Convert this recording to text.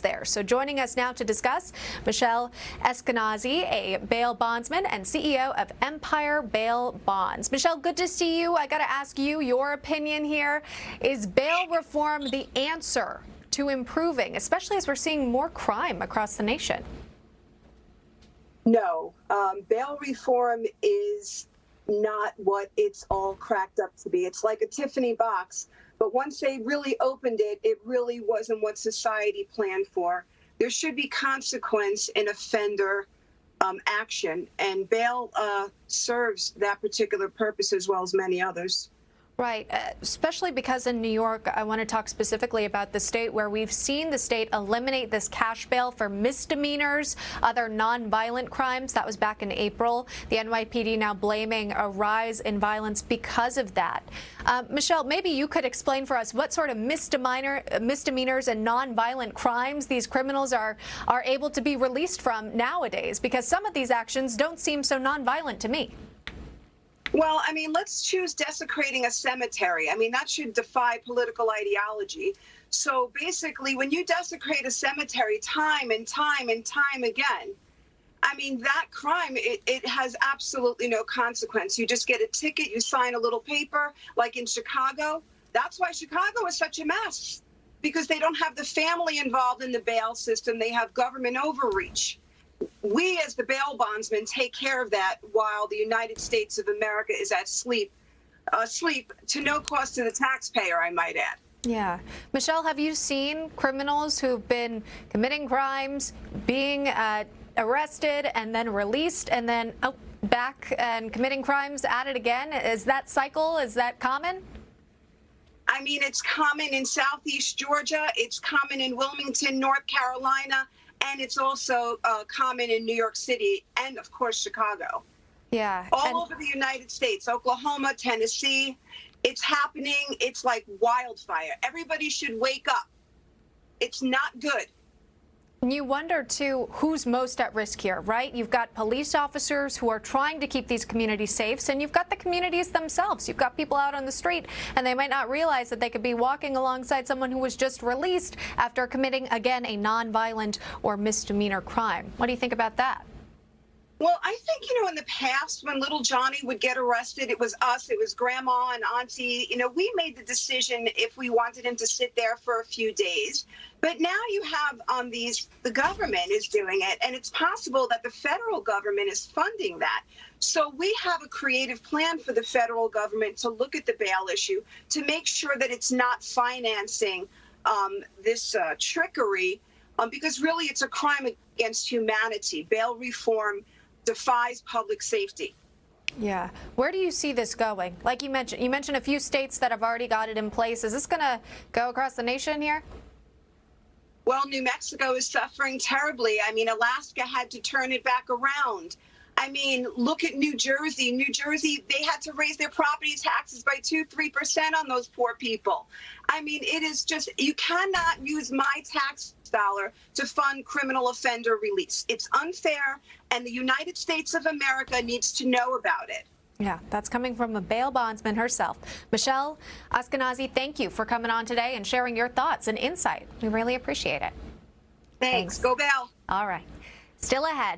there. So joining us now to discuss, Michelle Esquenazi, a bail bondsman and CEO of Empire Bail Bonds. Michelle, good to see you. I got to ask you your opinion here. Is bail reform the answer to improving, especially as we're seeing more crime across the nation? No, bail reform is not what it's all cracked up to be. It's like a Tiffany box. But once they really opened it, it really wasn't what society planned for. There should be consequence in offender action, and bail serves that particular purpose as well as many others. Right, especially because in New York, I want to talk specifically about the state where we've seen the state eliminate this cash bail for misdemeanors, other nonviolent crimes. That was back in April. The NYPD now blaming a rise in violence because of that. Michelle, maybe you could explain for us what sort of misdemeanors and nonviolent crimes these criminals are able to be released from nowadays, because some of these actions don't seem so nonviolent to me. Well, I mean, let's choose desecrating a cemetery. I mean, that should defy political ideology. So basically, when you desecrate a cemetery time and time and time again, I mean, that crime, it has absolutely no consequence. You just get a ticket, you sign a little paper, like in Chicago. That's why Chicago is such a mess, because they don't have the family involved in the bail system. They have government overreach. We, as the bail bondsmen, take care of that while the United States of America is at sleep to no cost to the taxpayer, I might add. Yeah. Michelle, have you seen criminals who've been committing crimes, being arrested and then released and then back and committing crimes at it again? Is that cycle, is that common? I mean, it's common in Southeast Georgia. It's common in Wilmington, North Carolina. And it's also common in New York City and, of course, Chicago. Yeah. All over the United States, Oklahoma, Tennessee. It's happening. It's like wildfire. Everybody should wake up. It's not good. You wonder, too, who's most at risk here, right? You've got police officers who are trying to keep these communities safe, and you've got the communities themselves. You've got people out on the street, and they might not realize that they could be walking alongside someone who was just released after committing, again, a nonviolent or misdemeanor crime. What do you think about that? Well, I think, in the past, when little Johnny would get arrested, it was us, it was grandma and auntie. We made the decision if we wanted him to sit there for a few days. But now you have the government is doing it, and it's possible that the federal government is funding that. So we have a creative plan for the federal government to look at the bail issue to make sure that it's not financing this trickery, because really it's a crime against humanity. Bail reform defies public safety. Yeah. Where do you see this going? Like you mentioned a few states that have already got it in place. Is this going to go across the nation here? Well, New Mexico is suffering terribly. I mean, Alaska had to turn it back around. I mean, look at New Jersey. New Jersey, they had to raise their property taxes by 2-3% on those poor people. I mean, it is just, you cannot use my tax dollar to fund criminal offender release. It's unfair, and the United States of America needs to know about it. Yeah, that's coming from a bail bondsman herself. Michelle Esquenazi, thank you for coming on today and sharing your thoughts and insight. We really appreciate it. Thanks. Go Bail. All right. Still ahead.